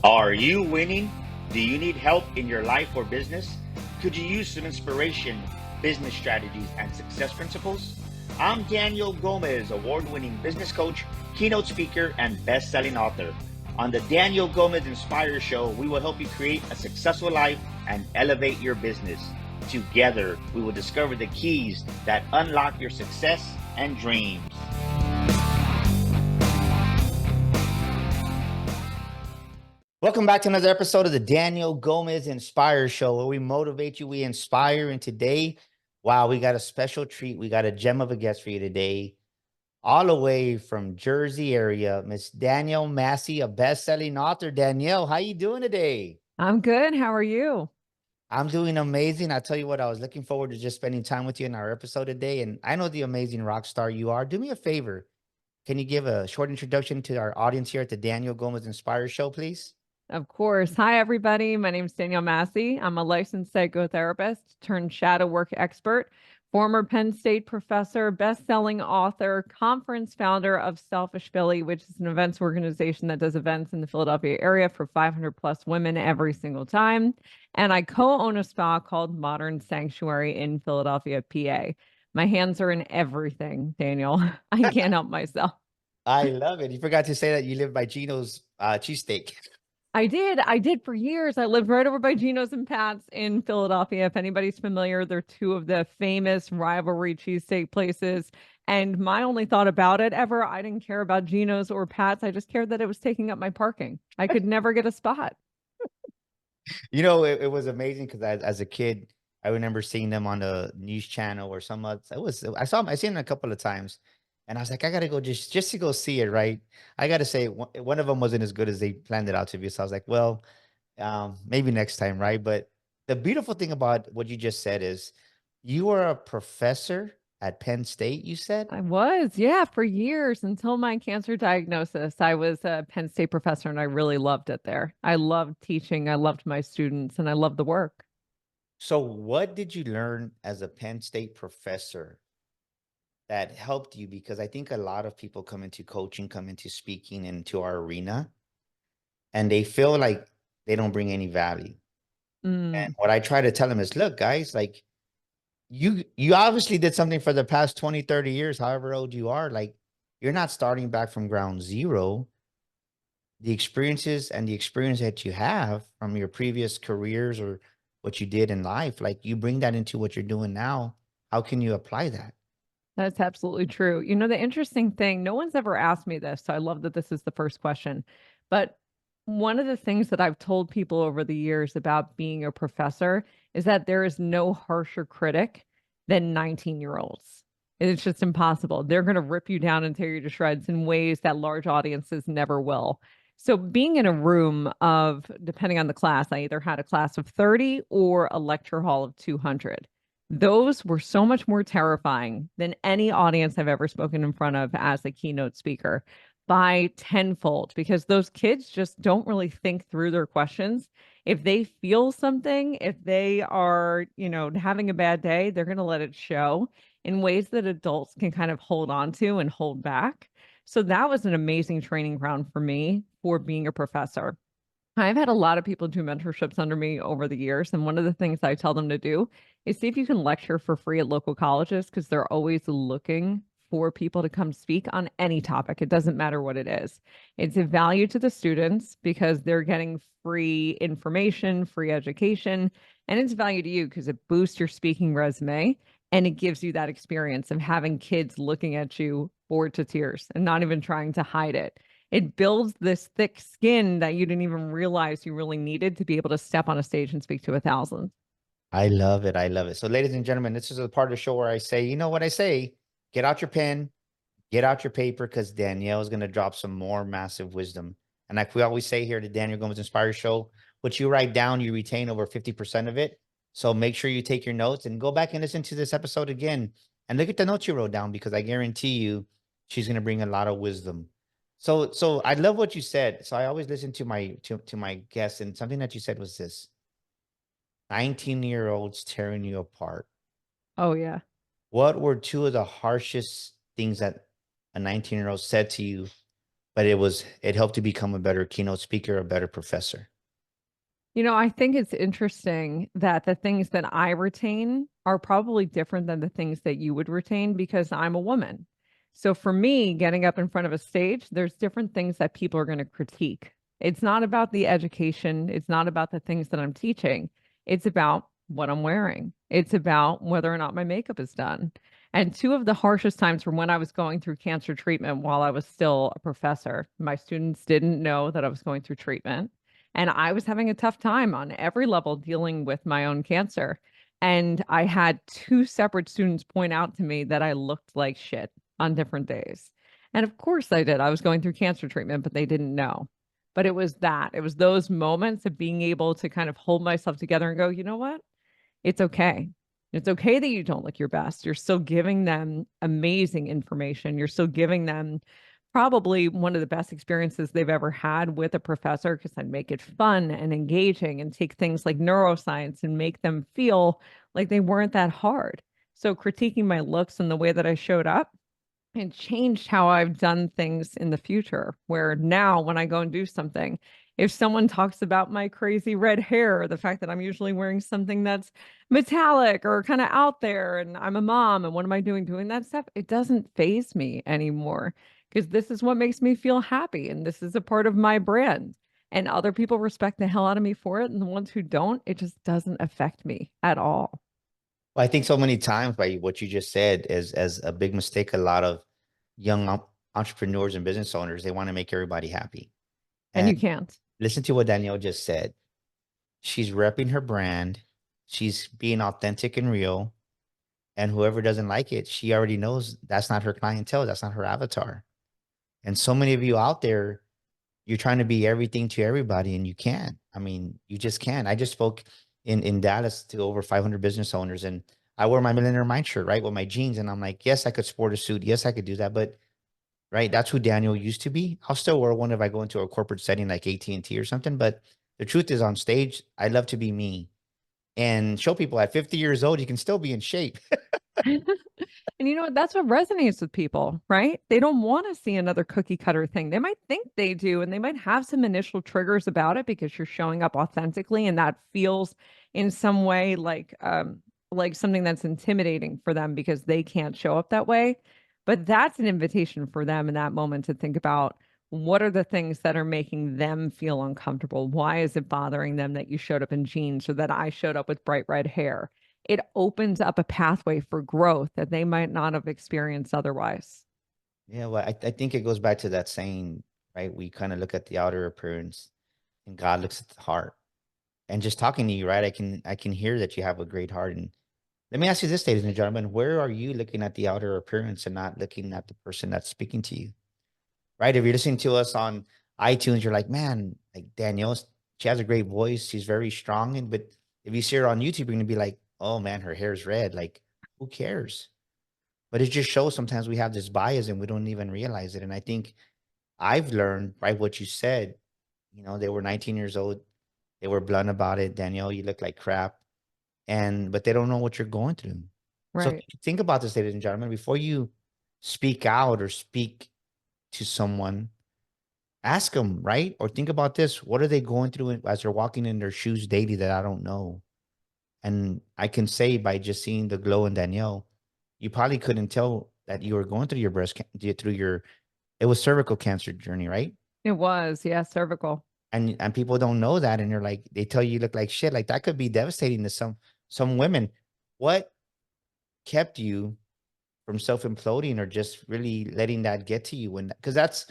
Are you winning? Do you need help in your life or business? Could you use some inspiration, business strategies, and success principles? I'm Daniel Gomez, award-winning business coach, keynote speaker, and best-selling author. On the Daniel Gomez Inspire Show, we will help you create a successful life and elevate your business. Together, we will discover the keys that unlock your success and dreams. Welcome back to another episode of the Daniel Gomez Inspire Show, where we motivate you, we inspire. And today, wow, we got a special treat. We got a gem of a guest for you today, all the way from Jersey area, Miss Danielle Massi, a best-selling author. Danielle, how you doing today? I'm good. How are you? I'm doing amazing. I tell you what, I was looking forward to just spending time with you in our episode today. And I know the amazing rock star you are. Do me a favor. Can you give a short introduction to our audience here at the Daniel Gomez Inspire Show, please? Of course. Hi, everybody. My name is Danielle Massi. I'm a licensed psychotherapist turned shadow work expert, former Penn State professor, best-selling author, conference founder of Selfish Philly, which is an events organization that does events in the Philadelphia area for 500 plus women every single time. And I co-own a spa called Modern Sanctuary in Philadelphia, PA. My hands are in everything, Daniel. I can't help myself. I love it. You forgot to say that you live by Gino's cheesesteak. I did for years. I lived right over by Gino's and Pat's in Philadelphia. If anybody's familiar, they're two of the famous rivalry cheesesteak places. And my only thought about it ever, I didn't care about Gino's or Pat's. I just cared that it was taking up my parking. I could never get a spot. You know, it was amazing because as a kid, I remember seeing them on the news channel or some. I seen them a couple of times, and I was like, I gotta go just to go see it, right? I gotta say, one of them wasn't as good as they planned it out to be. So I was like, well, maybe next time, right? But the beautiful thing about what you just said is, you are a professor at Penn State. You said. I was, yeah, for years until my cancer diagnosis. I was a Penn State professor and I really loved it there. I loved teaching, I loved my students, and I loved the work. So, what did you learn as a Penn State professor that helped you? Because I think a lot of people come into coaching, come into speaking into our arena, and they feel like they don't bring any value. And Mm. what I try to tell them is, look, guys, like you obviously did something for the past 20, 30 years, however old you are. Like, you're not starting back from ground zero. The experiences and the experience that you have from your previous careers or what you did in life, like, you bring that into what you're doing now. How can you apply that? That's absolutely true. You know, the interesting thing, no one's ever asked me this, so I love that this is the first question. But one of the things that I've told people over the years about being a professor is that there is no harsher critic than 19-year-olds. It's just impossible. They're going to rip you down and tear you to shreds in ways that large audiences never will. So being in a room of, depending on the class, I either had a class of 30 or a lecture hall of 200. Those were so much more terrifying than any audience I've ever spoken in front of as a keynote speaker by tenfold, because those kids just don't really think through their questions. If they feel something, if they are, having a bad day, they're going to let it show in ways that adults can kind of hold on to and hold back. So that was an amazing training ground for me for being a professor. I've had a lot of people do mentorships under me over the years. And one of the things I tell them to do is see if you can lecture for free at local colleges, because they're always looking for people to come speak on any topic. It doesn't matter what it is. It's a value to the students because they're getting free information, free education, and it's value to you because it boosts your speaking resume and it gives you that experience of having kids looking at you bored to tears and not even trying to hide it. It builds this thick skin that you didn't even realize you really needed to be able to step on a stage and speak to 1,000. I love it. I love it. So, ladies and gentlemen, this is the part of the show where I say, you know what I say? Get out your pen, get out your paper, because Danielle is going to drop some more massive wisdom. And like we always say here at the Daniel Gomez Inspire Show, what you write down, you retain over 50% of it. So make sure you take your notes and go back and listen to this episode again and look at the notes you wrote down, because I guarantee you she's going to bring a lot of wisdom. So I love what you said. So I always listen to my guests, and something that you said was this: 19-year-olds tearing you apart. Oh, yeah. What were two of the harshest things that a 19-year-old said to you but it helped you become a better keynote speaker, a better professor. I think it's interesting that the things that I retain are probably different than the things that you would retain because I'm a woman. So for me, getting up in front of a stage, there's different things that people are going to critique. It's not about the education, it's not about the things that I'm teaching. It's about what I'm wearing. It's about whether or not my makeup is done. And two of the harshest times from when I was going through cancer treatment while I was still a professor, my students didn't know that I was going through treatment. And I was having a tough time on every level dealing with my own cancer. And I had two separate students point out to me that I looked like shit on different days. And of course I did. I was going through cancer treatment, but they didn't know. But it was those moments of being able to kind of hold myself together and go, you know what? It's okay. It's okay that you don't look your best. You're still giving them amazing information. You're still giving them probably one of the best experiences they've ever had with a professor because I'd make it fun and engaging and take things like neuroscience and make them feel like they weren't that hard. So critiquing my looks and the way that I showed up, it changed how I've done things in the future, where now when I go and do something, if someone talks about my crazy red hair, or the fact that I'm usually wearing something that's metallic or kind of out there, and I'm a mom, and what am I doing that stuff? It doesn't faze me anymore because this is what makes me feel happy, and this is a part of my brand. And other people respect the hell out of me for it, and the ones who don't, it just doesn't affect me at all. Well, I think so many times by what you just said is as a big mistake. A lot of young entrepreneurs and business owners, they want to make everybody happy. And And you can't. listen to what Danielle just said. She's repping her brand. She's being authentic and real. And whoever doesn't like it, she already knows that's not her clientele. That's not her avatar. And so many of you out there, you're trying to be everything to everybody and you can't. I mean, you just can't. I just spoke in Dallas to over 500 business owners, and I wear my Millionaire Mind shirt, right, with my jeans. And I'm like, yes, I could sport a suit. Yes, I could do that. But right, that's who Daniel used to be. I'll still wear one if I go into a corporate setting like AT&T or something. But the truth is, on stage, I love to be me and show people at 50 years old, you can still be in shape. And you know what? That's what resonates with people, right? They don't want to see another cookie cutter thing. They might think they do, and they might have some initial triggers about it because you're showing up authentically, and that feels in some way like something that's intimidating for them because they can't show up that way. But that's an invitation for them in that moment to think about what are the things that are making them feel uncomfortable? Why is it bothering them that you showed up in jeans or that I showed up with bright red hair? It opens up a pathway for growth that they might not have experienced otherwise. Yeah, well, I think it goes back to that saying, right? We kind of look at the outer appearance and God looks at the heart. And just talking to you, right? I can hear that you have a great heart. And let me ask you this, ladies and gentlemen, where are you looking at the outer appearance and not looking at the person that's speaking to you? Right? If you're listening to us on iTunes, you're like, man, like Danielle, she has a great voice. She's very strong. And but if you see her on YouTube, you're gonna be like, oh man, her hair's red. Like, who cares? But it just shows sometimes we have this bias and we don't even realize it. And I think I've learned, right, what you said. They were 19 years old. They were blunt about it. Danielle, you look like crap. But they don't know what you're going through. So Right. think about this, ladies and gentlemen, before you speak out or speak to someone, ask them, right? Or think about this. What are they going through as they're walking in their shoes daily that I don't know? And I can say by just seeing the glow in Danielle, you probably couldn't tell that you were going through your it was cervical cancer journey, right? It was, yeah, cervical. And people don't know that. And they're like, they tell you look like shit. Like that could be devastating to some women. What kept you from self imploding or just really letting that get to you because that's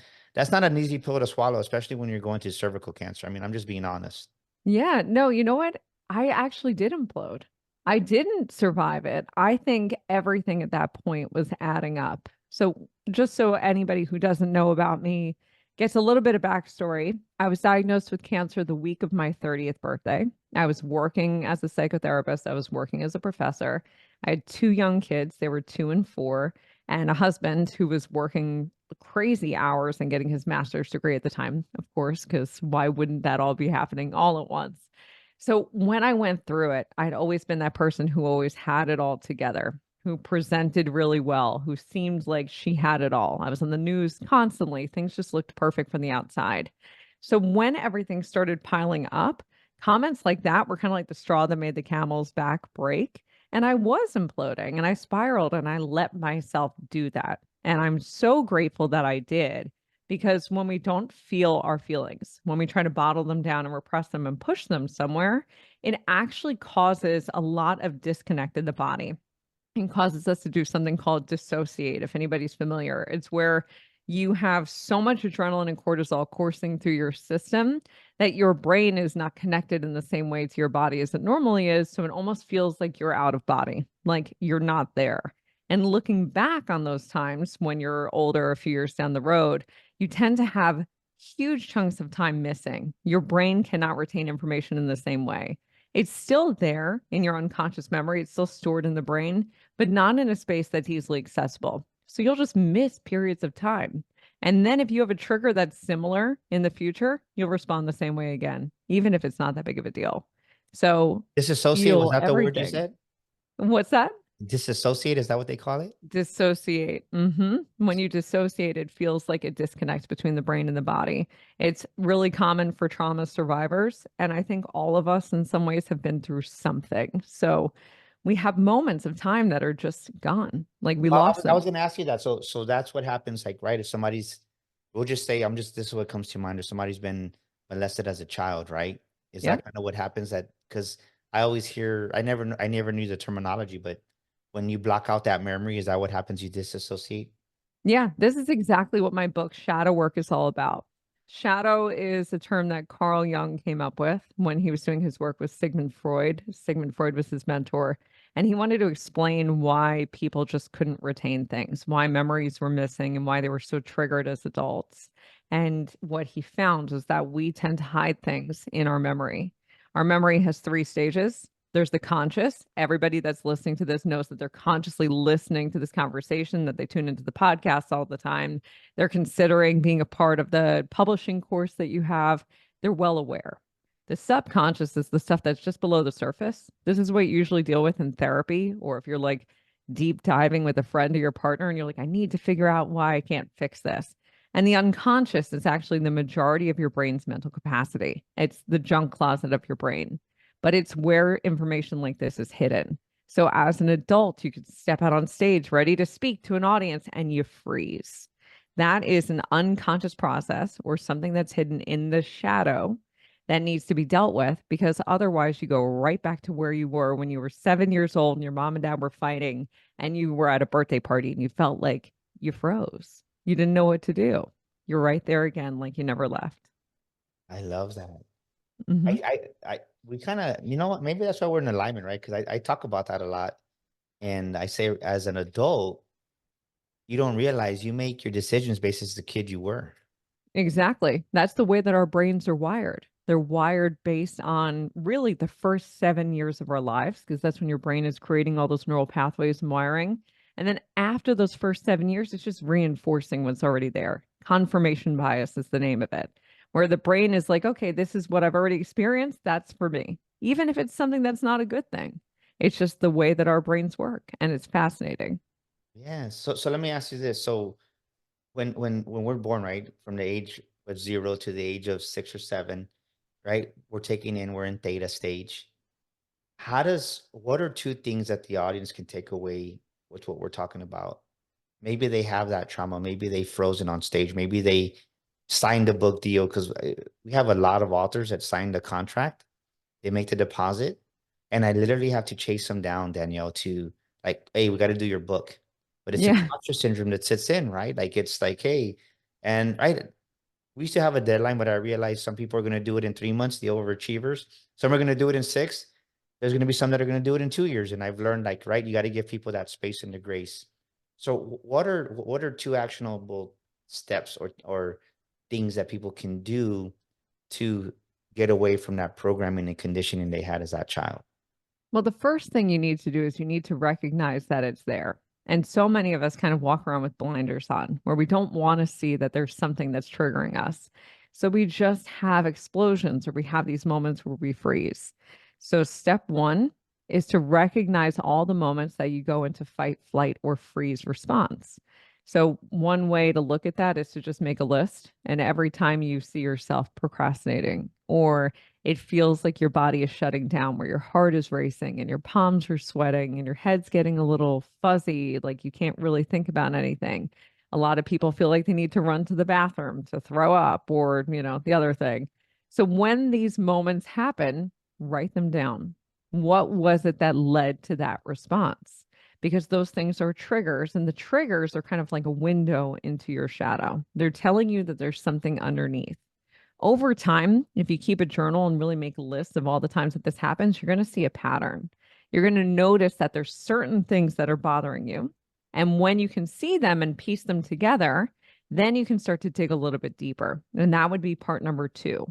not an easy pill to swallow, especially when you're going through cervical cancer. I mean, I'm just being honest. Yeah, no, you know what? I actually did implode. I didn't survive it. I think everything at that point was adding up. So, just so anybody who doesn't know about me gets a little bit of backstory, I was diagnosed with cancer the week of my 30th birthday. I was working as a psychotherapist, I was working as a professor. I had two young kids, they were 2 and 4, and a husband who was working crazy hours and getting his master's degree at the time, of course, because why wouldn't that all be happening all at once? So when I went through it, I'd always been that person who always had it all together, who presented really well, who seemed like she had it all. I was on the news constantly. Things just looked perfect from the outside. So when everything started piling up, comments like that were kind of like the straw that made the camel's back break. And I was imploding and I spiraled and I let myself do that. And I'm so grateful that I did, because when we don't feel our feelings, when we try to bottle them down and repress them and push them somewhere, it actually causes a lot of disconnect in the body and causes us to do something called dissociate, if anybody's familiar. It's where you have so much adrenaline and cortisol coursing through your system that your brain is not connected in the same way to your body as it normally is. So it almost feels like you're out of body, like you're not there. And looking back on those times when you're older, a few years down the road, you tend to have huge chunks of time missing. Your brain cannot retain information in the same way. It's still there in your unconscious memory, it's still stored in the brain, but not in a space that's easily accessible. So you'll just miss periods of time. And then if you have a trigger that's similar in the future, you'll respond the same way again, even if it's not that big of a deal. So Disassociate, was feel that the word you everything. said? What's that? Disassociate, is that what they call it? Dissociate. When you dissociate, it feels like a disconnect between the brain and the body. It's really common for trauma survivors. And I think all of us in some ways have been through something. So we have moments of time that are just gone. Like we Well, lost I them. was gonna ask you that. So that's what happens, like, right? If somebody's, we'll just say, this is what comes to mind, or somebody's been molested as a child, right? Is Yeah. that kind of what happens? That because I always hear, I never knew the terminology, but when you block out that memory, is that what happens? You disassociate? Yeah, this is exactly what my book Shadow Work is all about. Shadow is a term that Carl Jung came up with when he was doing his work with Sigmund Freud. Sigmund Freud was his mentor, and he wanted to explain why people just couldn't retain things, why memories were missing, and why they were so triggered as adults. And what he found was that we tend to hide things in our memory. Our memory has three stages. There's the conscious. Everybody that's listening to this knows that they're consciously listening to this conversation, that they tune into the podcast all the time. They're considering being a part of the publishing course that you have. They're well aware. The subconscious is the stuff that's just below the surface. This is what you usually deal with in therapy, or if you're like deep diving with a friend or your partner and you're like, I need to figure out why I can't fix this. And the unconscious is actually the majority of your brain's mental capacity. It's the junk closet of your brain, but it's where information like this is hidden. So as an adult, you could step out on stage ready to speak to an audience and you freeze. That is an unconscious process or something that's hidden in the shadow that needs to be dealt with, because otherwise you go right back to where you were when you were 7 years old and your mom and dad were fighting and you were at a birthday party and you felt like you froze. You didn't know what to do. You're right there again, like you never left. I love that. Mhm. We kind of, you know what? Maybe that's why we're in alignment, right? Because I talk about that a lot, and I say, as an adult, you don't realize you make your decisions based as the kid you were. Exactly. That's the way that our brains are wired. They're wired based on really the first 7 years of our lives, because that's when your brain is creating all those neural pathways and wiring. And then after those first 7 years, it's just reinforcing what's already there. Confirmation bias is the name of it, where the brain is like, okay, this is what I've already experienced. That's for me, even if it's something that's not a good thing. It's just the way that our brains work. And it's fascinating. Yeah. So let me ask you this. So when we're born, right, from the age of 0 to the age of 6 or 7, right, we're in theta stage. What are two things that the audience can take away with what we're talking about? Maybe they have that trauma. Maybe they frozen on stage. Maybe they signed a book deal, because we have a lot of authors that signed a contract. They make the deposit, and I literally have to chase them down, Danielle, to, like, hey, we got to do your book. But it's Yeah. imposter syndrome that sits in, right? Like, it's like, hey, and right, we used to have a deadline, but I realized some people are going to do it in 3 months, the overachievers. Some are going to do it in 6. There's going to be some that are going to do it in 2 years. And I've learned, like, right, you got to give people that space and the grace. So what are two actionable steps or things that people can do to get away from that programming and conditioning they had as that child? Well, the first thing you need to do is you need to recognize that it's there. And so many of us kind of walk around with blinders on, where we don't want to see that there's something that's triggering us. So we just have explosions, or we have these moments where we freeze. So, step one is to recognize all the moments that you go into fight, flight, or freeze response. So, one way to look at that is to just make a list. And every time you see yourself procrastinating, or it feels like your body is shutting down, where your heart is racing and your palms are sweating and your head's getting a little fuzzy, like you can't really think about anything. A lot of people feel like they need to run to the bathroom to throw up, or, the other thing. So, when these moments happen, write them down. What was it that led to that response? Because those things are triggers, and the triggers are kind of like a window into your shadow. They're telling you that there's something underneath. Over time, if you keep a journal and really make a list of all the times that this happens, you're going to see a pattern. You're going to notice that there's certain things that are bothering you. And when you can see them and piece them together, then you can start to dig a little bit deeper. And that would be part number 2.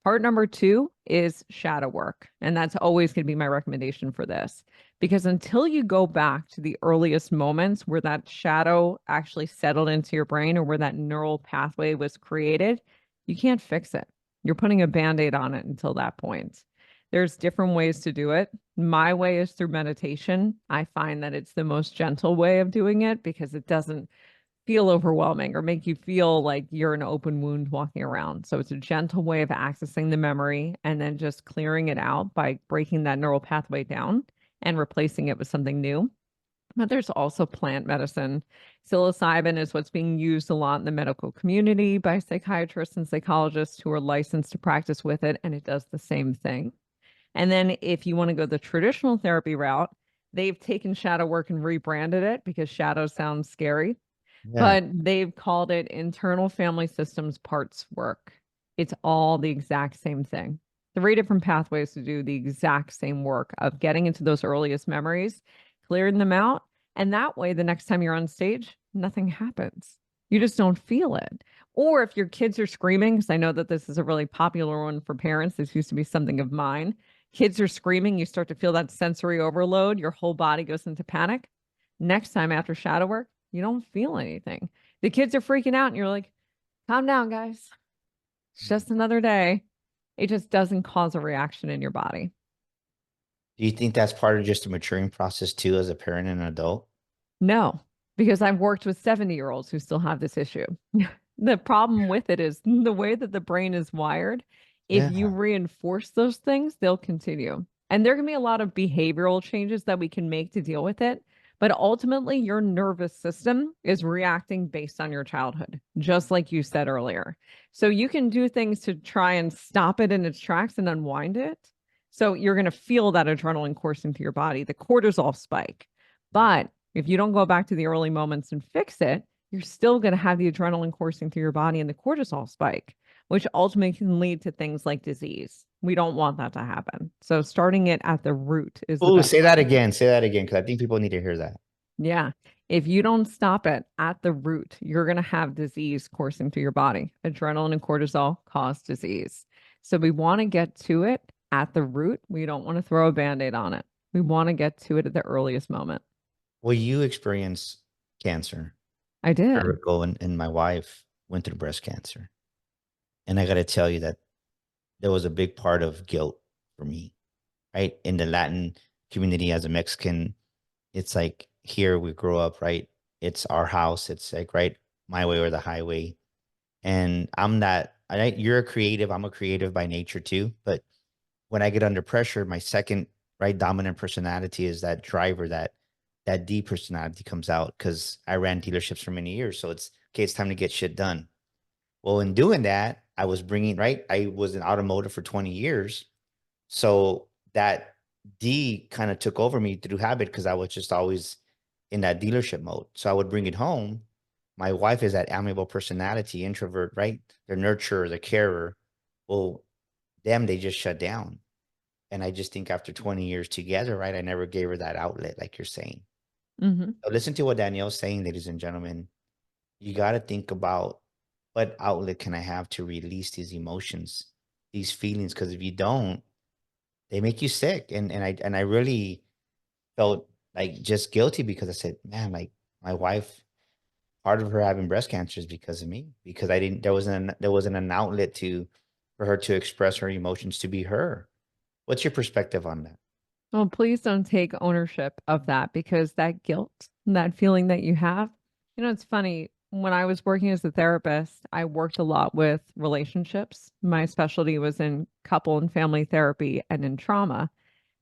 Part number 2 is shadow work. And that's always going to be my recommendation for this. Because until you go back to the earliest moments where that shadow actually settled into your brain, or where that neural pathway was created, you can't fix it. You're putting a Band-Aid on it until that point. There's different ways to do it. My way is through meditation. I find that it's the most gentle way of doing it, because it doesn't feel overwhelming or make you feel like you're an open wound walking around. So it's a gentle way of accessing the memory and then just clearing it out by breaking that neural pathway down and replacing it with something new. But there's also plant medicine. Psilocybin is what's being used a lot in the medical community by psychiatrists and psychologists who are licensed to practice with it, and it does the same thing. And then if you want to go the traditional therapy route, they've taken shadow work and rebranded it, because shadow sounds scary, Yeah. but they've called it internal family systems parts work. It's all the exact same thing. 3 different pathways to do the exact same work of getting into those earliest memories, clearing them out. And that way, the next time you're on stage, nothing happens. You just don't feel it. Or if your kids are screaming, because I know that this is a really popular one for parents, this used to be something of mine. Kids are screaming, you start to feel that sensory overload, your whole body goes into panic. Next time after shadow work, you don't feel anything. The kids are freaking out, and you're like, calm down, guys. It's just another day. It just doesn't cause a reaction in your body. Do you think that's part of just the maturing process too, as a parent and an adult? No, because I've worked with 70-year-olds who still have this issue. The problem with it is the way that the brain is wired. If Yeah. you reinforce those things, they'll continue. And there can be a lot of behavioral changes that we can make to deal with it. But ultimately, your nervous system is reacting based on your childhood, just like you said earlier. So you can do things to try and stop it in its tracks and unwind it. So you're going to feel that adrenaline coursing through your body, the cortisol spike. But if you don't go back to the early moments and fix it, you're still going to have the adrenaline coursing through your body and the cortisol spike, which ultimately can lead to things like disease. We don't want that to happen. So starting it at the root is the Oh, best say way that to do again. it. Say that again, because I think people need to hear that. Yeah. If you don't stop it at the root, you're going to have disease coursing through your body. Adrenaline and cortisol cause disease. So we want to get to it at the root. We don't want to throw a Band-Aid on it. We want to get to it at the earliest moment. Well, you experienced cancer, I did. cervical, and my wife went through breast cancer. And I got to tell you that there was a big part of guilt for me, right? In the Latin community, as a Mexican, it's like here we grow up, right? It's our house. It's like, right, my way or the highway. And I'm not, you're a creative. I'm a creative by nature too. But when I get under pressure, my second, right, dominant personality is that driver, that D personality comes out, because I ran dealerships for many years. So it's okay, it's time to get shit done. Well, in doing that, I was bringing, right, I was in automotive for 20 years. So that D kind of took over me through habit, because I was just always in that dealership mode. So I would bring it home. My wife is that amiable personality, introvert, right? They're nurturer, the carer. Well, them, they just shut down. And I just think after 20 years together, right, I never gave her that outlet, like you're saying. Hmm. So listen to what Danielle's saying, ladies and gentlemen. You got to think about, what outlet can I have to release these emotions, these feelings? Because if you don't, they make you sick. And I really felt like just guilty, because I said, man, like my wife, part of her having breast cancer is because of me, because I didn't, there wasn't an outlet for her to express her emotions, to be her. What's your perspective on that? Well, please don't take ownership of that, because that guilt, that feeling that you have, it's funny. When I was working as a therapist, I worked a lot with relationships. My specialty was in couple and family therapy and in trauma.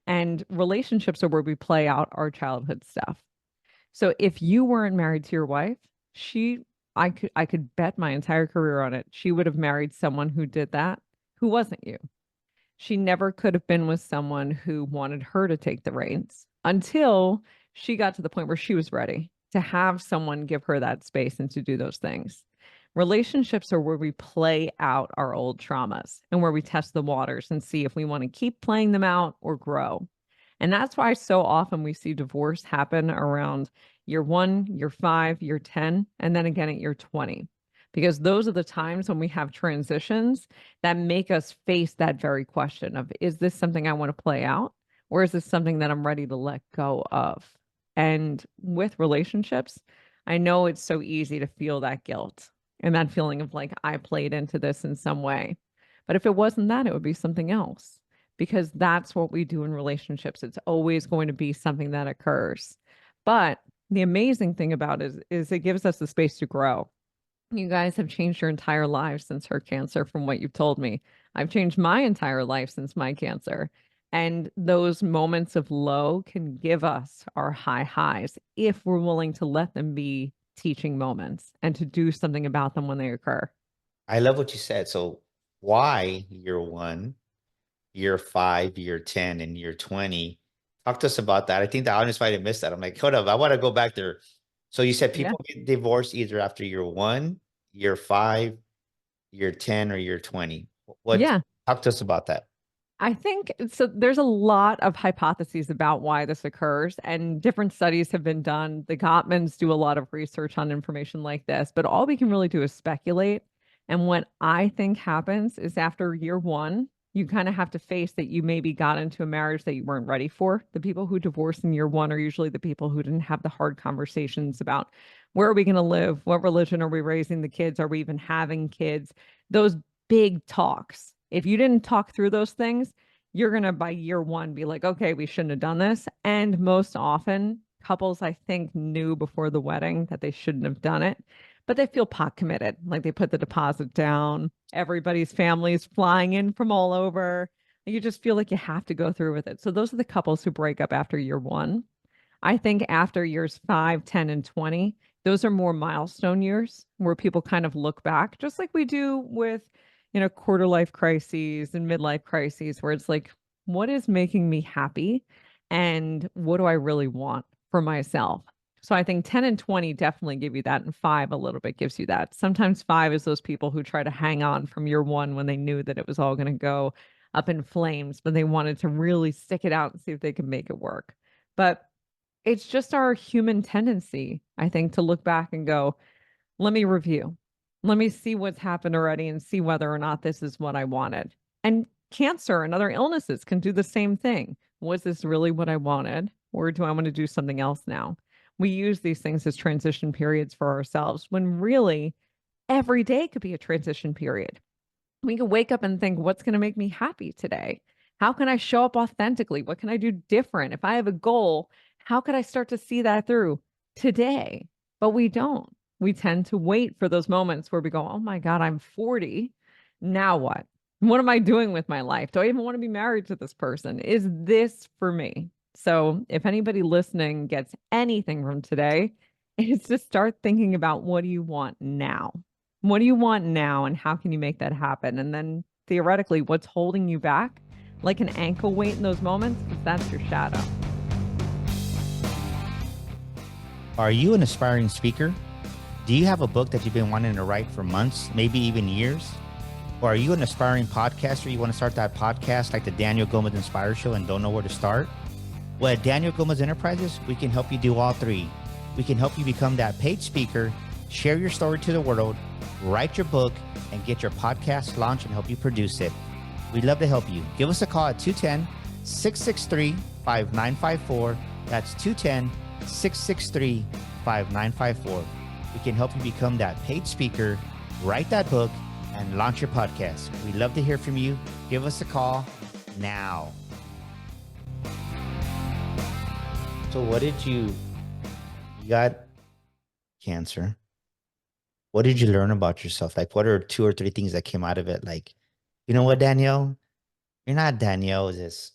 And relationships are where we play out our childhood stuff. So if you weren't married to your wife, she I could bet my entire career on it. She would have married someone who did that, who wasn't you. She never could have been with someone who wanted her to take the reins until she got to the point where she was ready to have someone give her that space and to do those things. Relationships are where we play out our old traumas and where we test the waters and see if we want to keep playing them out or grow. And that's why so often we see divorce happen around year 1, year 5, year 10, and then again at year 20, because those are the times when we have transitions that make us face that very question of, is this something I want to play out? Or is this something that I'm ready to let go of? And with relationships, I know it's so easy to feel that guilt and that feeling of like, I played into this in some way. But if it wasn't that, it would be something else, because that's what we do in relationships. It's always going to be something that occurs. But the amazing thing about it is it gives us the space to grow. You guys have changed your entire lives since her cancer, from what you've told me. I've changed my entire life since my cancer. And those moments of low can give us our high highs if we're willing to let them be teaching moments and to do something about them when they occur. I love what you said. So why year 1, year 5, year 10, and year 20? Talk to us about that. I think the audience might have missed that. I'm like, hold up, I want to go back there. So you said Yeah. people get divorced either after year 1, year 5, year 10, or year 20. What? Yeah. Talk to us about that. I think so. There's a lot of hypotheses about why this occurs, and different studies have been done. The Gottmans do a lot of research on information like this, but all we can really do is speculate. And what I think happens is after year 1, you kind of have to face that you maybe got into a marriage that you weren't ready for. The people who divorce in year 1 are usually the people who didn't have the hard conversations about, where are we going to live? What religion are we raising the kids? Are we even having kids? Those big talks. If you didn't talk through those things, you're going to, by year 1, be like, okay, we shouldn't have done this. And most often, couples, I think, knew before the wedding that they shouldn't have done it, but they feel pot committed. Like they put the deposit down, everybody's family's flying in from all over. You just feel like you have to go through with it. So those are the couples who break up after year 1. I think after years 5, 10, and 20, those are more milestone years where people kind of look back, just like we do with, quarter life crises and midlife crises, where it's like, what is making me happy? And what do I really want for myself? So I think 10 and 20 definitely give you that. And 5 a little bit gives you that. Sometimes 5 is those people who try to hang on from year 1 when they knew that it was all going to go up in flames, but they wanted to really stick it out and see if they could make it work. But it's just our human tendency, I think, to look back and go, let me review. Let me see what's happened already and see whether or not this is what I wanted. And cancer and other illnesses can do the same thing. Was this really what I wanted? Or do I want to do something else now? We use these things as transition periods for ourselves, when really every day could be a transition period. We can wake up and think, what's going to make me happy today? How can I show up authentically? What can I do different? If I have a goal, how could I start to see that through today? But we don't. We tend to wait for those moments where we go, oh my God, I'm 40. Now what? What am I doing with my life? Do I even want to be married to this person? Is this for me? So if anybody listening gets anything from today, it's to start thinking about, what do you want now? What do you want now? And how can you make that happen? And then theoretically, what's holding you back? Like an ankle weight in those moments, that's your shadow. Are you an aspiring speaker? Do you have a book that you've been wanting to write for months, maybe even years? Or are you an aspiring podcaster? You want to start that podcast like the Danielle Gomez Inspire Show and don't know where to start? Well, at Danielle Gomez Enterprises, we can help you do all 3. We can help you become that paid speaker, share your story to the world, write your book, and get your podcast launched and help you produce it. We'd love to help you. Give us a call at 210-663-5954. That's 210-663-5954. We can help you become that paid speaker, write that book, and launch your podcast. We'd love to hear from you. Give us a call now. So what did you got cancer? What did you learn about yourself? Like, what are 2 or 3 things that came out of it? Like, you know what, Danielle? You're not Danielle, this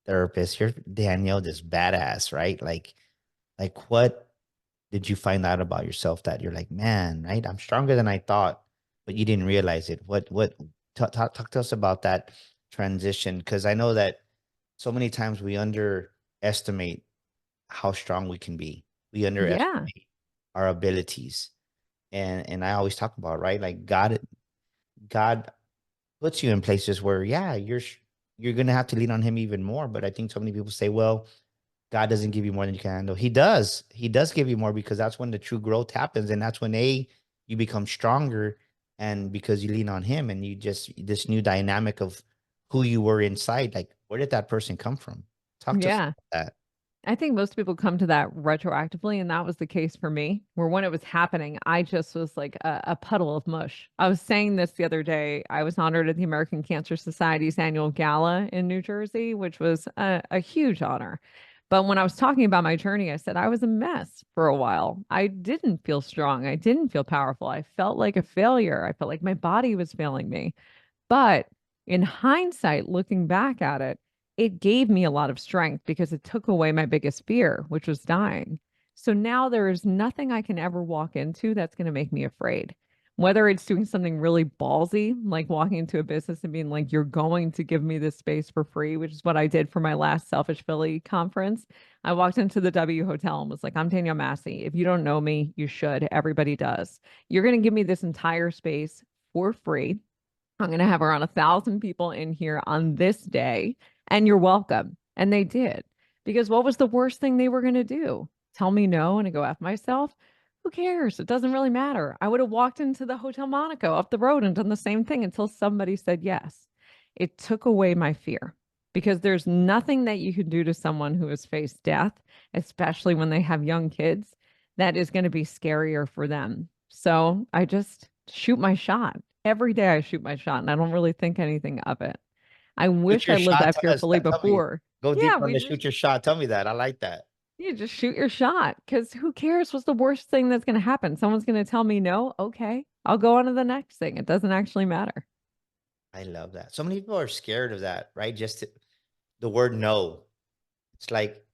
therapist. You're Danielle, this badass, right? Like what did you find out about yourself that you're like, man, right? I'm stronger than I thought, but you didn't realize it. Talk to us about that transition. Because I know that so many times we underestimate how strong we can be. We Yeah. underestimate our abilities. And I always talk about, right? Like God puts you in places where, yeah, you're gonna have to lean on him even more. But I think so many people say, well, God doesn't give you more than you can handle. He does. He does give you more, because that's when the true growth happens. And that's when you become stronger, and because you lean on him, and you just this new dynamic of who you were inside. Like, where did that person come from? Talk to us Yeah. about that. I think most people come to that retroactively, and that was the case for me, where when it was happening, I just was like a puddle of mush. I was saying this the other day. I was honored at the American Cancer Society's annual gala in New Jersey, which was a huge honor. But when I was talking about my journey, I said I was a mess for a while. I didn't feel strong. I didn't feel powerful. I felt like a failure. I felt like my body was failing me. But in hindsight, looking back at it, it gave me a lot of strength because it took away my biggest fear, which was dying. So now there is nothing I can ever walk into that's going to make me afraid. Whether it's doing something really ballsy, like walking into a business and being like, you're going to give me this space for free, which is what I did for my last Selfish Philly conference. I walked into the W Hotel and was like, I'm Danielle Massi. If you don't know me, you should. Everybody does. You're going to give me this entire space for free. I'm going to have around 1,000 people in here on this day, and you're welcome. And they did. Because what was the worst thing they were going to do? Tell me no and I go F myself? Who cares? It doesn't really matter. I would have walked into the Hotel Monaco up the road and done the same thing until somebody said yes. It took away my fear because there's nothing that you can do to someone who has faced death, especially when they have young kids, that is going to be scarier for them. So I just shoot my shot. Every day I shoot my shot and I don't really think anything of it. I Shoot wish your I lived shot. that Tell us. fearfully Tell me. before. Go Yeah, deeper on the shoot your shot. Tell me that. I like that. you just shoot your shot because who cares what's the worst thing that's going to happen? Someone's going to tell me no. Okay, I'll go on to the next thing. It doesn't actually matter. I love that. So many people are scared of that, right? The word no. It's like,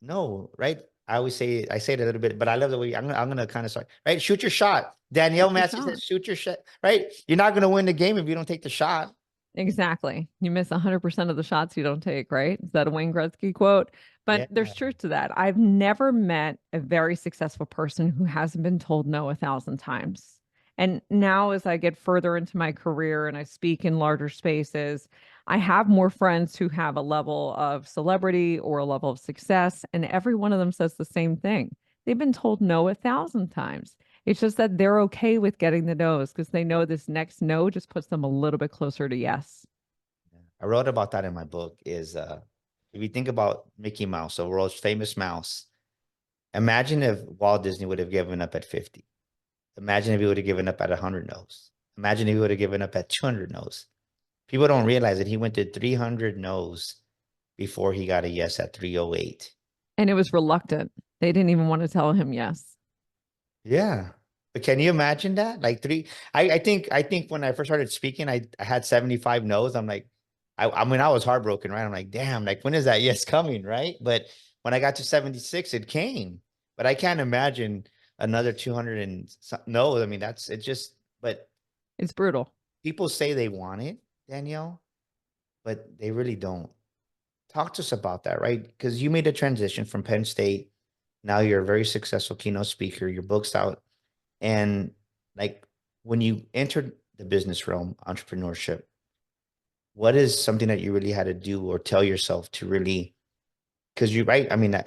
no, right? I say it a little bit, but I love the way I'm gonna kind of start, right? Shoot your shot. Danielle Shoot your Massi shot. says, shoot your shot, right? You're not gonna win the game if you don't take the shot. Exactly. You miss 100% of the shots you don't take, right? Is that a Wayne Gretzky quote? But Yeah. there's truth to that. I've never met a very successful person who hasn't been told no 1,000 times. And now, as I get further into my career and I speak in larger spaces, I have more friends who have a level of celebrity or a level of success, and every one of them says the same thing. They've been told no 1,000 times. It's just that they're okay with getting the no's because they know this next no just puts them a little bit closer to yes. I wrote about that in my book. Is if you think about Mickey Mouse, the world's famous mouse, imagine if Walt Disney would have given up at 50. Imagine if he would have given up at 100 no's. Imagine if he would have given up at 200 no's. People don't realize that he went to 300 no's before he got a yes at 308. And it was reluctant. They didn't even want to tell him yes. Yeah. But can you imagine that? Like I think when I first started speaking, I had 75 no's. I'm like, I mean, I was heartbroken, right? I'm like, damn, like when is that yes coming, right? But when I got to 76, it came. But I can't imagine another 200 and no, I mean, that's it just, but It's brutal. people say they want it, Danielle, but they really don't. Talk to us about that, right? Because you made a transition from Penn State. Now you're a very successful keynote speaker. Your book's out. And like when you entered the business realm, entrepreneurship, what is something that you really had to do or tell yourself to really, because you're right. I mean,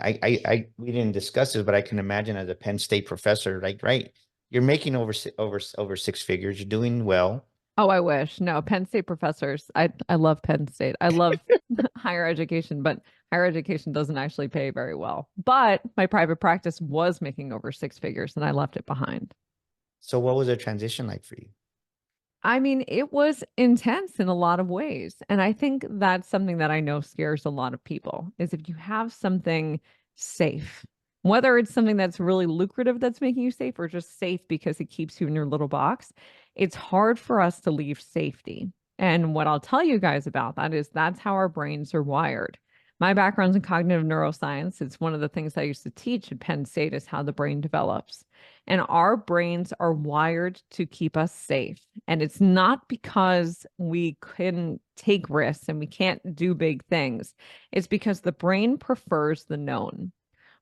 we didn't discuss this, but I can imagine as a Penn State professor, like, right, you're making over 6 figures. You're doing well. Oh, I wish. No, Penn State professors. I love Penn State. I love higher education, but higher education doesn't actually pay very well. But my private practice was making over 6 figures and I left it behind. So what was the transition like for you? I mean, it was intense in a lot of ways. And I think that's something that I know scares a lot of people is if you have something safe. Whether it's something that's really lucrative that's making you safe or just safe because it keeps you in your little box, it's hard for us to leave safety. And what I'll tell you guys about that is that's how our brains are wired. My background's in cognitive neuroscience. It's one of the things I used to teach at Penn State is how the brain develops. And our brains are wired to keep us safe. And it's not because we couldn't take risks and we can't do big things. It's because the brain prefers the known.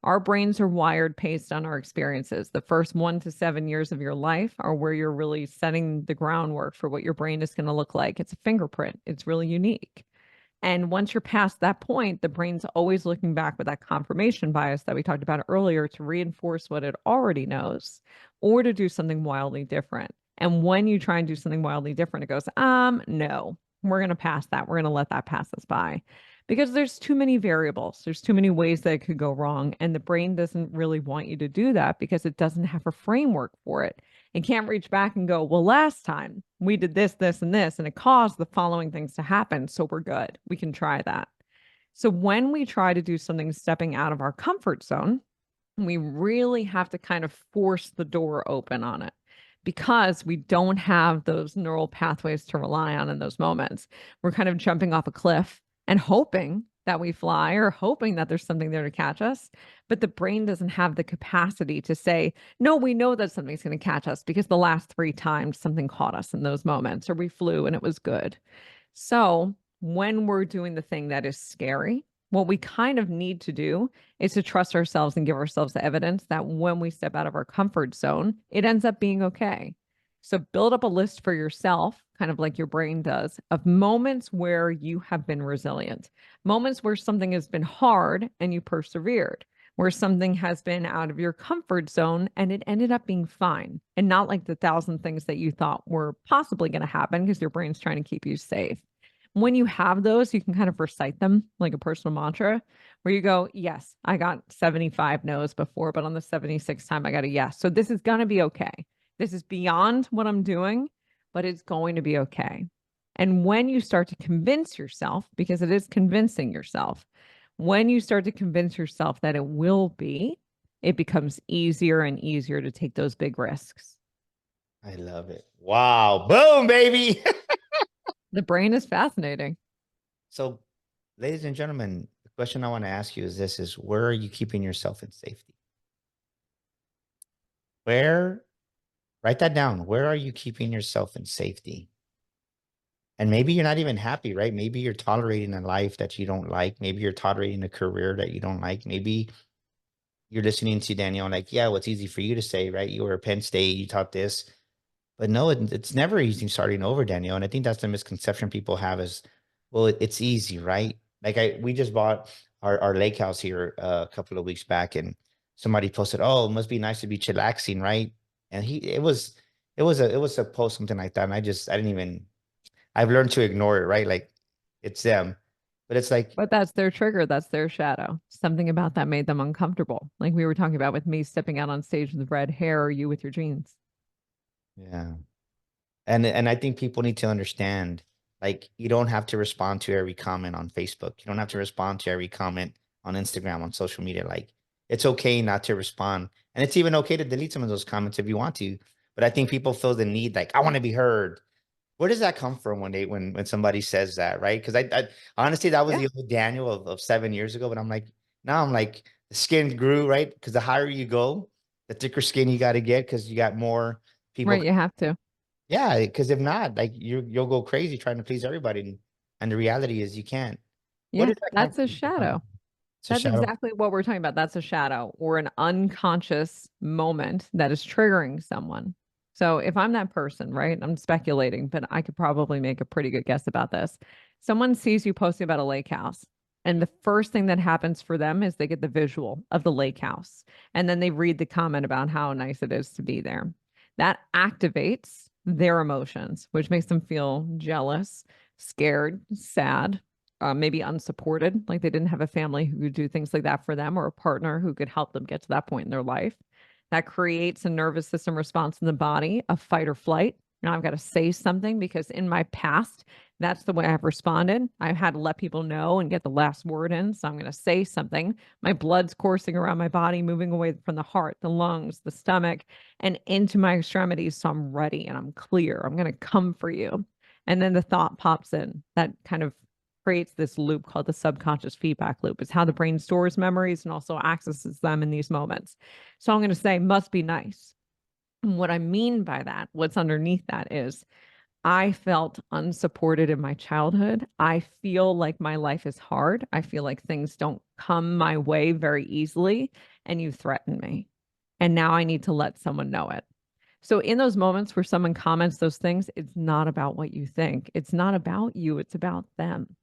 Our brains are wired based on our experiences. The first 1 to 7 years of your life are where you're really setting the groundwork for what your brain is going to look like. It's a fingerprint, it's really unique. And once you're past that point, the brain's always looking back with that confirmation bias that we talked about earlier to reinforce what it already knows or to do something wildly different. And when you try and do something wildly different, it goes, no, we're going to pass that. We're going to let that pass us by because there's too many variables. There's too many ways that it could go wrong. And the brain doesn't really want you to do that because it doesn't have a framework for it. It can't reach back and go, well, last time we did this, this, and this, and it caused the following things to happen. So we're good. We can try that. So when we try to do something stepping out of our comfort zone, we really have to kind of force the door open on it because we don't have those neural pathways to rely on in those moments. We're kind of jumping off a cliff and hoping that we fly or hoping that there's something there to catch us. But the brain doesn't have the capacity to say, no, we know that something's going to catch us because the last 3 times something caught us in those moments or we flew and it was good. So when we're doing the thing that is scary, what we kind of need to do is to trust ourselves and give ourselves the evidence that when we step out of our comfort zone, it ends up being okay. So build up a list for yourself, kind of like your brain does, of moments where you have been resilient, moments where something has been hard and you persevered, where something has been out of your comfort zone and it ended up being fine and not like the 1,000 things that you thought were possibly going to happen because your brain's trying to keep you safe. When you have those, you can kind of recite them like a personal mantra where you go, yes, I got 75 no's before, but on the 76th time, I got a yes. So this is going to be okay. This is beyond what I'm doing, but it's going to be okay. And when you start to convince yourself, because it is convincing yourself, when you start to convince yourself that it will be, it becomes easier and easier to take those big risks. I love it. Wow. Boom, baby. The brain is fascinating. So, ladies and gentlemen, the question I want to ask you is where are you keeping yourself in safety? Where, write that down. Where are you keeping yourself in safety? And maybe you're not even happy, right? Maybe you're tolerating a life that you don't like. Maybe you're tolerating a career that you don't like. Maybe you're listening to Danielle like, yeah, what's easy for you to say, right? You were at Penn State, you taught this. But no, it's never easy starting over, Danielle. And I think that's the misconception people have is, well, it's easy, right? Like we just bought our lake house here a couple of weeks back, and somebody posted, "Oh, it must be nice to be chillaxing, right?" And it was a post something like that, and I didn't even. I've learned to ignore it, right? Like it's them, but it's like, But that's their trigger. That's their shadow. Something about that made them uncomfortable. Like we were talking about with me stepping out on stage with red hair or you with your jeans. yeah. And I think people need to understand, like, you don't have to respond to every comment on Facebook. You don't have to respond to every comment on Instagram, on social media. Like, it's okay not to respond. And it's even okay to delete some of those comments if you want to. But I think people feel the need, like, I want to be heard. Where does that come from when somebody says that, right? Because I honestly, that was Yeah. the old Daniel of 7 years ago. But I'm like, now I'm like, the skin grew, right? Because the higher you go, the thicker skin you got to get because you got more people. Right. You have to. Yeah, because if not, like you'll go crazy trying to please everybody, and the reality is you can't. Where Yeah. does that come That's a from? shadow. It's a That's shadow. exactly what we're talking about. That's a shadow or an unconscious moment that is triggering someone. So if I'm that person, right, I'm speculating, but I could probably make a pretty good guess about this. Someone sees you posting about a lake house, and the first thing that happens for them is they get the visual of the lake house. And then they read the comment about how nice it is to be there. That activates their emotions, which makes them feel jealous, scared, sad, maybe unsupported, like they didn't have a family who could do things like that for them or a partner who could help them get to that point in their life. That creates a nervous system response in the body of fight or flight. Now I've got to say something because in my past, That's the way I've responded. I've had to let people know and get the last word in. So I'm going to say something. My blood's coursing around my body, moving away from the heart, the lungs, the stomach, and into my extremities. So I'm ready and I'm clear. I'm going to come for you. And then the thought pops in that kind of creates this loop called the subconscious feedback loop. It's how the brain stores memories and also accesses them in these moments. So I'm going to say, must be nice. And what I mean by that, what's underneath that is, I felt unsupported in my childhood. I feel like my life is hard. I feel like things don't come my way very easily, and you threaten me. And now I need to let someone know it. So, in those moments where someone comments those things, it's not about what you think. It's not about you, it's about them.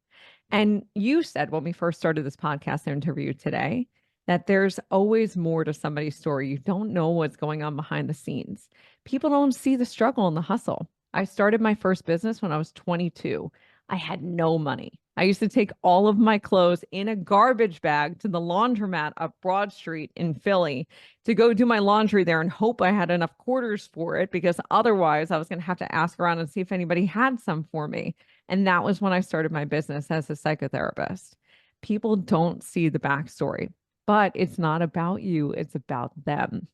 And you said when we first started this podcast interview today that there's always more to somebody's story. You don't know what's going on behind the scenes. People don't see the struggle and the hustle. I started my first business when I was 22. I had no money. I used to take all of my clothes in a garbage bag to the laundromat up Broad Street in Philly to go do my laundry there and hope I had enough quarters for it, because otherwise I was going to have to ask around and see if anybody had some for me. And that was when I started my business as a psychotherapist. People don't see the backstory, but it's not about you, it's about them.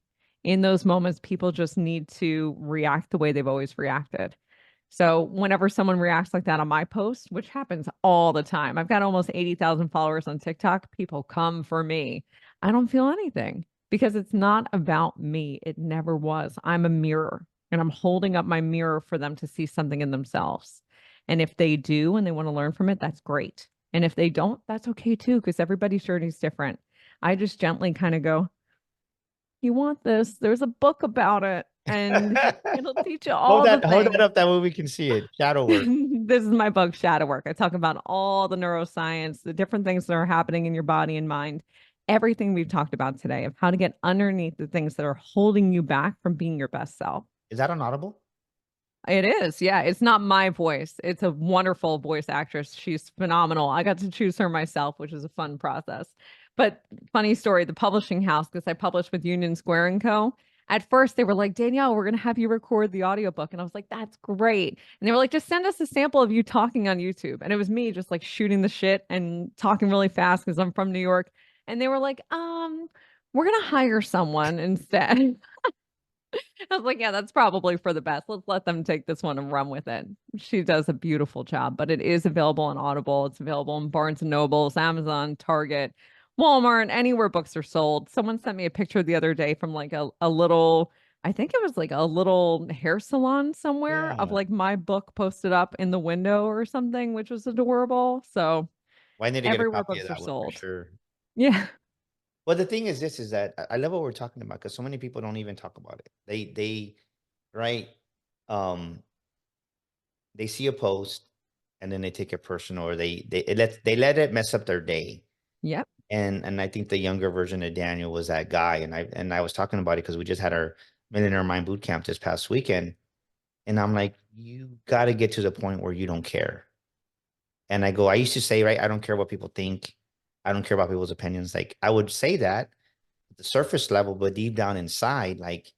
In those moments, people just need to react the way they've always reacted. So whenever someone reacts like that on my post, which happens all the time, I've got almost 80,000 followers on TikTok. People come for me. I don't feel anything because it's not about me. It never was. I'm a mirror and I'm holding up my mirror for them to see something in themselves. And if they do and they want to learn from it, that's great. And if they don't, that's okay too, because everybody's journey is different. I just gently kind of go, you want this? There's a book about it, and it'll teach you all the Hold that things. up, that way we can see it. Shadow work. This is my book, Shadow Work. I talk about all the neuroscience, the different things that are happening in your body and mind, everything we've talked about today of how to get underneath the things that are holding you back from being your best self. Is that on Audible? It is. Yeah. It's not my voice. It's a wonderful voice actress. She's phenomenal. I got to choose her myself, which is a fun process. But funny story, the publishing house, because I published with Union Square and Co. At first, they were like, Danielle, we're going to have you record the audiobook. And I was like, that's great. And they were like, just send us a sample of you talking on YouTube. And it was me just like shooting the shit and talking really fast because I'm from New York. And they were like, we're going to hire someone instead. I was like, yeah, that's probably for the best. Let's let them take this one and run with it. She does a beautiful job, but it is available on Audible. It's available in Barnes and Nobles, Amazon, Target, Walmart, anywhere books are sold. Someone sent me a picture the other day from like a little, I think it was like a little hair salon somewhere of Yeah. like my book posted up in the window or something, which was adorable. So Well, I need to get a everywhere copy of books are that one for sold. sure. Yeah. Well, the thing is, this is that I love what we're talking about because so many people don't even talk about it. Right, um, they see a post and then they take it personal, or they let it mess up their day. Yep. And I think the younger version of Daniel was that guy, and I was talking about it because we just had our Millionaire Mind boot camp this past weekend, and I'm like, you got to get to the point where you don't care. And I go, I used to say, right, I don't care what people think. I don't care about people's opinions. Like I would say that at the surface level, but deep down inside, like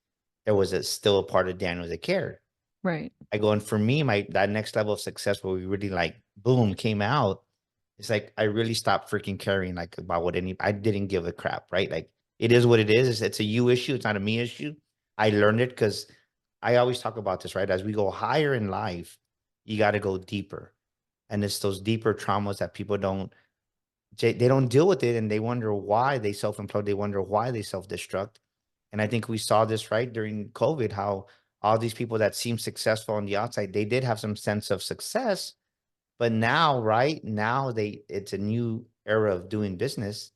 there was still a part of Daniel that cared. Right. I go, and for me, that next level of success where we really like boom came out, it's like I really stopped freaking caring like about what I didn't give a crap, right? Like it is what it is. It's a you issue, it's not a me issue. I learned it because I always talk about this, right? As we go higher in life, you got to go deeper. And it's those deeper traumas that people they don't deal with it, and they wonder why they self-implode. They wonder why they self-destruct. And I think we saw this right during COVID, how all these people that seem successful on the outside, they did have some sense of success, but now, right now, it's a new era of doing business,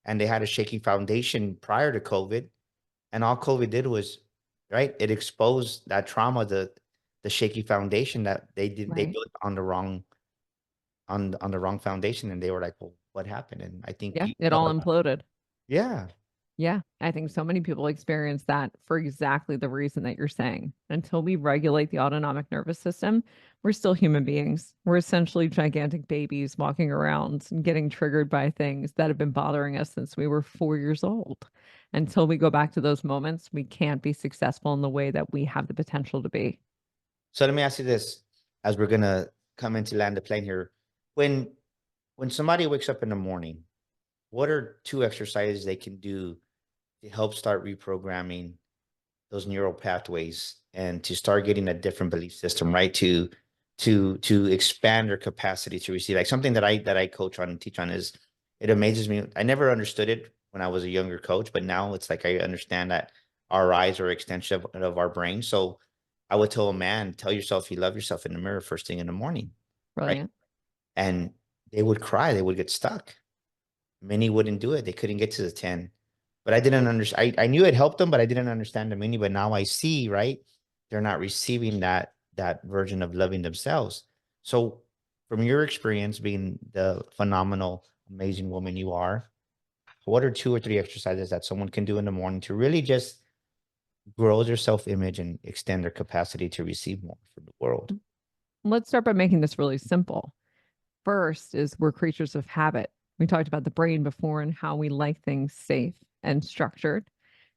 and they had a shaky foundation prior to COVID, and all COVID did was, right, it exposed that trauma, the shaky foundation that they Right. built on the wrong on the wrong foundation, and they were like, well, what happened? And I think Yeah. you It know all about, imploded. yeah. Yeah, I think so many people experience that for exactly the reason that you're saying. Until we regulate the autonomic nervous system, we're still human beings. We're essentially gigantic babies walking around and getting triggered by things that have been bothering us since we were 4 years old. Until we go back to those moments, we can't be successful in the way that we have the potential to be. So let me ask you this, as we're gonna come into land the plane here. When somebody wakes up in the morning, what are 2 exercises they can do to help start reprogramming those neural pathways and to start getting a different belief system, right? To expand their capacity to receive. Like something that I coach on and teach on is, it amazes me. I never understood it when I was a younger coach, but now it's like I understand that our eyes are extension of our brain. So I would tell a man, tell yourself you love yourself in the mirror first thing in the morning, right? Brilliant. And they would cry, they would get stuck. Many wouldn't do it. They couldn't get to the 10. But I didn't understand. I knew it helped them, but I didn't understand the meaning. But now I see, right? They're not receiving that version of loving themselves. So from your experience being the phenomenal, amazing woman you are, what are 2 or 3 exercises that someone can do in the morning to really just grow their self-image and extend their capacity to receive more from the world? Let's start by making this really simple. First is we're creatures of habit. We talked about the brain before and how we like things safe and structured.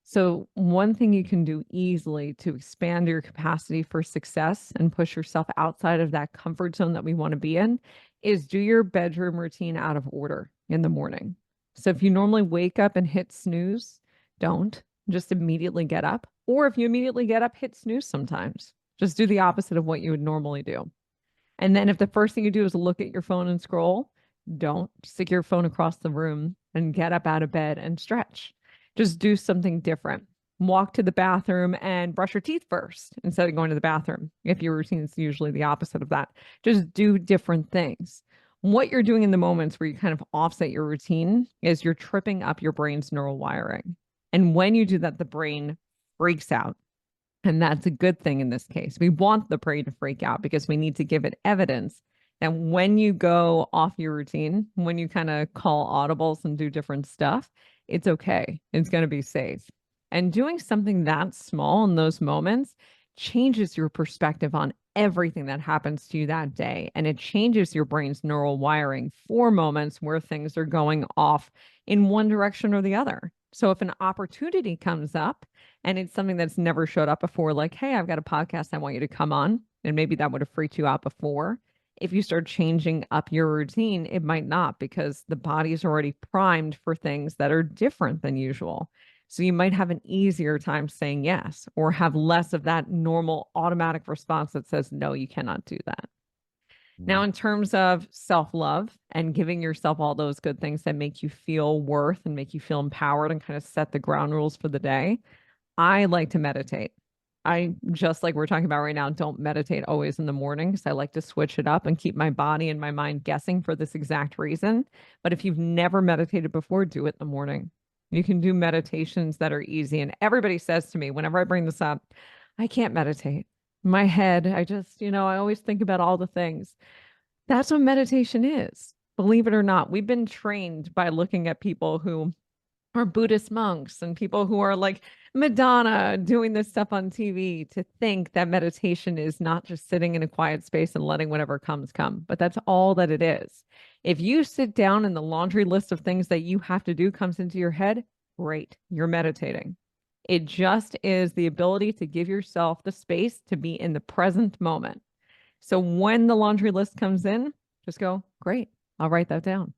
So one thing you can do easily to expand your capacity for success and push yourself outside of that comfort zone that we want to be in is do your bedroom routine out of order in the morning. So if you normally wake up and hit snooze, don't just immediately get up. Or if you immediately get up, hit snooze sometimes. Just do the opposite of what you would normally do. And then if the first thing you do is look at your phone and scroll, don't stick your phone across the room and get up out of bed and stretch. Just do something different. Walk to the bathroom and brush your teeth first instead of going to the bathroom. If your routine is usually the opposite of that, just do different things. What you're doing in the moments where you kind of offset your routine is you're tripping up your brain's neural wiring. And when you do that, the brain freaks out. And that's a good thing in this case. We want the brain to freak out because we need to give it evidence that when you go off your routine, when you kind of call audibles and do different stuff, it's okay. It's going to be safe. And doing something that small in those moments changes your perspective on everything that happens to you that day. And it changes your brain's neural wiring for moments where things are going off in one direction or the other. So if an opportunity comes up and it's something that's never showed up before, like, hey, I've got a podcast I want you to come on, and maybe that would have freaked you out before. If you start changing up your routine, it might not, because the body is already primed for things that are different than usual. So you might have an easier time saying yes, or have less of that normal automatic response that says, no, you cannot do that. Now, in terms of self-love and giving yourself all those good things that make you feel worth and make you feel empowered and kind of set the ground rules for the day, I like to meditate. I, just like we're talking about right now, don't meditate always in the morning because I like to switch it up and keep my body and my mind guessing for this exact reason. But if you've never meditated before, do it in the morning. You can do meditations that are easy. And everybody says to me, whenever I bring this up, I can't meditate. My head, I always think about all the things. That's what meditation is. Believe it or not, we've been trained by looking at people who are Buddhist monks and people who are like Madonna doing this stuff on TV to think that meditation is not just sitting in a quiet space and letting whatever comes come, but that's all that it is. If you sit down and the laundry list of things that you have to do comes into your head, great, you're meditating. It just is the ability to give yourself the space to be in the present moment. So when the laundry list comes in, just go, great, I'll write that down,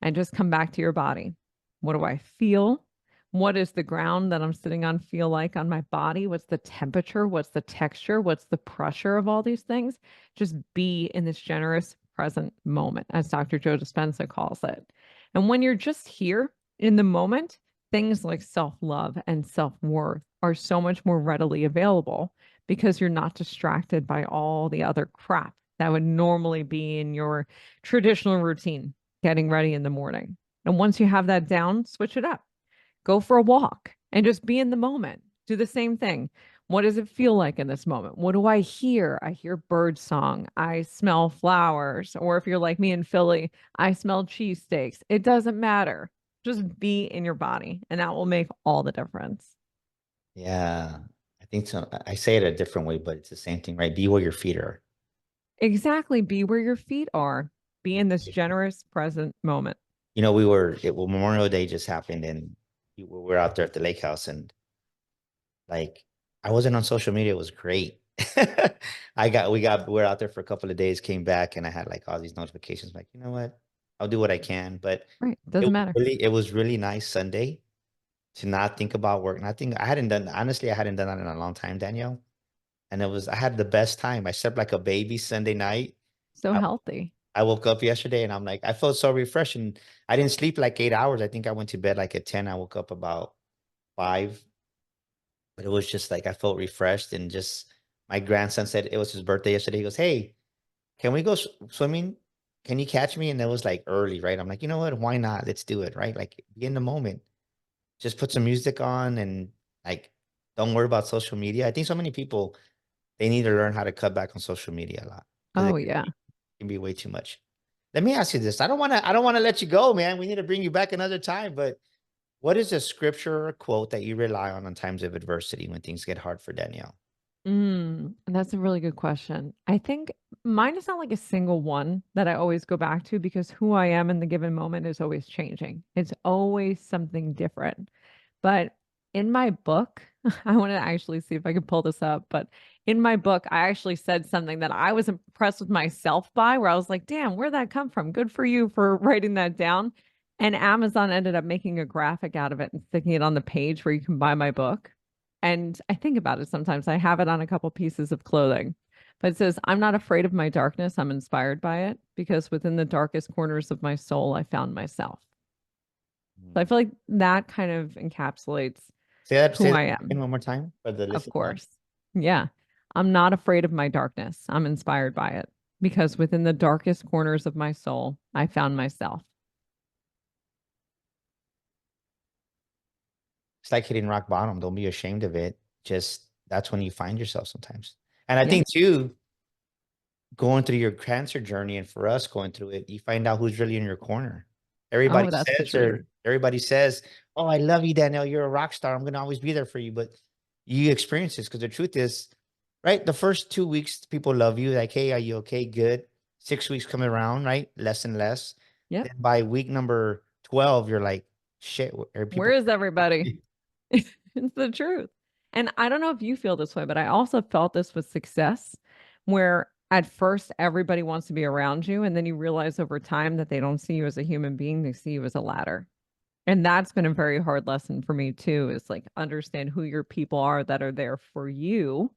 and just come back to your body. What do I feel? What does the ground that I'm sitting on feel like on my body? What's the temperature? What's the texture? What's the pressure of all these things? Just be in this generous present moment, as Dr. Joe Dispenza calls it. And when you're just here in the moment, things like self-love and self-worth are so much more readily available because you're not distracted by all the other crap that would normally be in your traditional routine, getting ready in the morning. And once you have that down, switch it up. Go for a walk and just be in the moment. Do the same thing. What does it feel like in this moment? What do I hear? I hear bird song. I smell flowers. Or if you're like me in Philly, I smell cheesesteaks. It doesn't matter. Just be in your body, and that will make all the difference. Yeah, I think so. I say it a different way, but it's the same thing, right? Be where your feet are. Exactly. Be where your feet are. Be in this generous present moment. Memorial Day just happened, and we were out there at the lake house, and like I wasn't on social media. It was great. we're out there for a couple of days, came back, and I had like all these notifications. Like, you know what? I'll do what I can. But Right. Doesn't matter. it was really nice Sunday to not think about work. And I think honestly, I hadn't done that in a long time, Danielle. And I had the best time. I slept like a baby Sunday night. So I, healthy. I woke up yesterday and I'm like, I felt so refreshed. And I didn't sleep like 8 hours. I think I went to bed like at 10. I woke up about 5. But it was just like I felt refreshed and just my grandson said it was his birthday yesterday. He goes, "Hey, can we go swimming? Can you catch me?" And it was like early, right? I'm like, you know what? Why not? Let's do it, right? Like be in the moment. Just put some music on and like don't worry about social media. I think so many people they need to learn how to cut back on social media a lot because Oh, yeah. it can be way too much. Let me ask you this. I don't want to let you go, man. We need to bring you back another time, but what is a scripture or a quote that you rely on times of adversity when things get hard for Danielle? That's a really good question. I think mine is not like a single one that I always go back to because who I am in the given moment is always changing. It's always something different. But in my book, I want to actually see if I can pull this up. But in my book, I actually said something that I was impressed with myself by, where I was like, damn, where'd that come from? Good for you for writing that down. And Amazon ended up making a graphic out of it and sticking it on the page where you can buy my book. And I think about it sometimes. I have it on a couple pieces of clothing. But it says, I'm not afraid of my darkness. I'm inspired by it because within the darkest corners of my soul, I found myself. So I feel like that kind of encapsulates Say who that I again am, one more time for the of listening audience. course. Yeah. I'm not afraid of my darkness. I'm inspired by it because within the darkest corners of my soul, I found myself. It's like hitting rock bottom. Don't be ashamed of it. Just that's when you find yourself sometimes. And I Yeah. think too, going through your cancer journey and for us going through it, you find out who's really in your corner. Oh, that's the truth. Everybody says, "Oh, I love you, Danielle. You're a rock star. I'm gonna always be there for you." But you experience this because the truth is, right? The first 2 weeks, people love you, like, "Hey, are you okay? Good." 6 weeks coming around, right? Less and less. Yep. Then by week number 12, you're like, "Shit, are Where people?" is everybody? It's the truth. And I don't know if you feel this way, but I also felt this with success, where at first everybody wants to be around you. And then you realize over time that they don't see you as a human being, they see you as a ladder. And that's been a very hard lesson for me too, is like understand who your people are that are there for you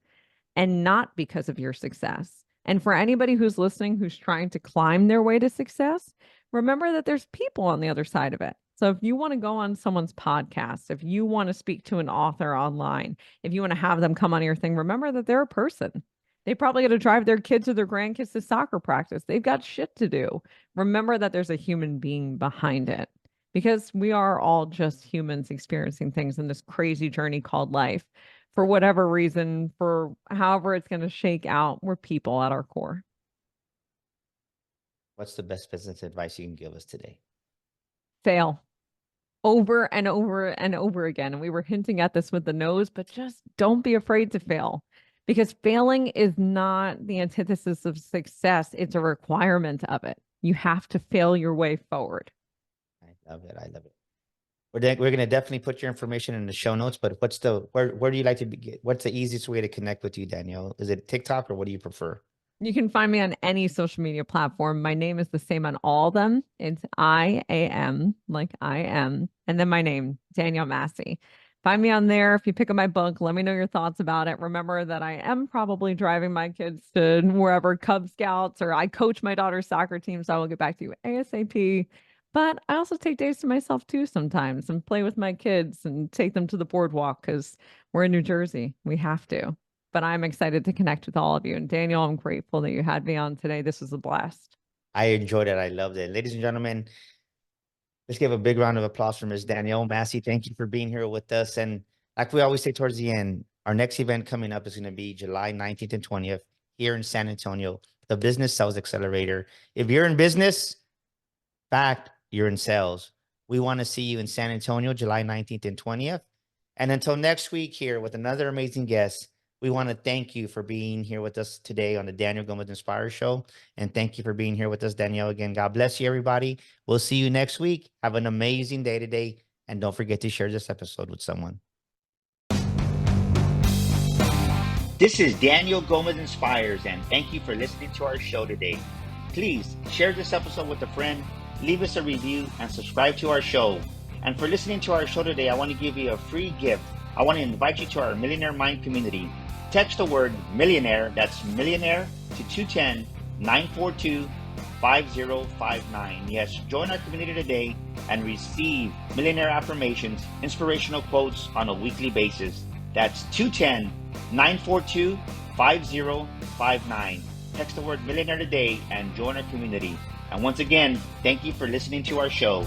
and not because of your success. And for anybody who's listening who's trying to climb their way to success, remember that there's people on the other side of it. So if you want to go on someone's podcast, if you want to speak to an author online, if you want to have them come on your thing, remember that they're a person. They probably got to drive their kids or their grandkids to soccer practice. They've got shit to do. Remember that there's a human being behind it because we are all just humans experiencing things in this crazy journey called life for whatever reason, for however it's going to shake out, we're people at our core. What's the best business advice you can give us today? Fail over and over and over again. And we were hinting at this with the nose, but just don't be afraid to fail because failing is not the antithesis of success, it's a requirement of it. You have to fail your way forward. I love it. I love it. We're gonna definitely put your information in the show notes. But where do you like to be? What's the easiest way to connect with you, Danielle? Is it TikTok or what do you prefer? You can find me on any social media platform. My name is the same on all of them. It's IAM, like I am, and then my name, Danielle Massi. Find me on there. If you pick up my book, let me know your thoughts about it. Remember that I am probably driving my kids to wherever Cub Scouts or I coach my daughter's soccer team, so I will get back to you ASAP. But I also take days to myself too sometimes and play with my kids and take them to the boardwalk because we're in New Jersey. We have to. But I'm excited to connect with all of you. And Daniel, I'm grateful that you had me on today. This was a blast. I enjoyed it. I loved it. Ladies and gentlemen, let's give a big round of applause for Ms. Danielle Massi. Thank you for being here with us. And like we always say towards the end, our next event coming up is going to be July 19th and 20th here in San Antonio, the Business Sales Accelerator. If you're in business, fact, you're in sales. We want to see you in San Antonio, July 19th and 20th. And until next week here with another amazing guest, we want to thank you for being here with us today on the Daniel Gomez Inspire Show. And thank you for being here with us, Danielle, again. God bless you, everybody. We'll see you next week. Have an amazing day today. And don't forget to share this episode with someone. This is Daniel Gomez Inspires, and thank you for listening to our show today. Please share this episode with a friend, leave us a review, and subscribe to our show. And for listening to our show today, I want to give you a free gift. I want to invite you to our Millionaire Mind community. Text the word millionaire, that's millionaire, to 210-942-5059. Yes, join our community today and receive millionaire affirmations, inspirational quotes on a weekly basis. That's 210-942-5059. Text the word millionaire today and join our community. And once again, thank you for listening to our show.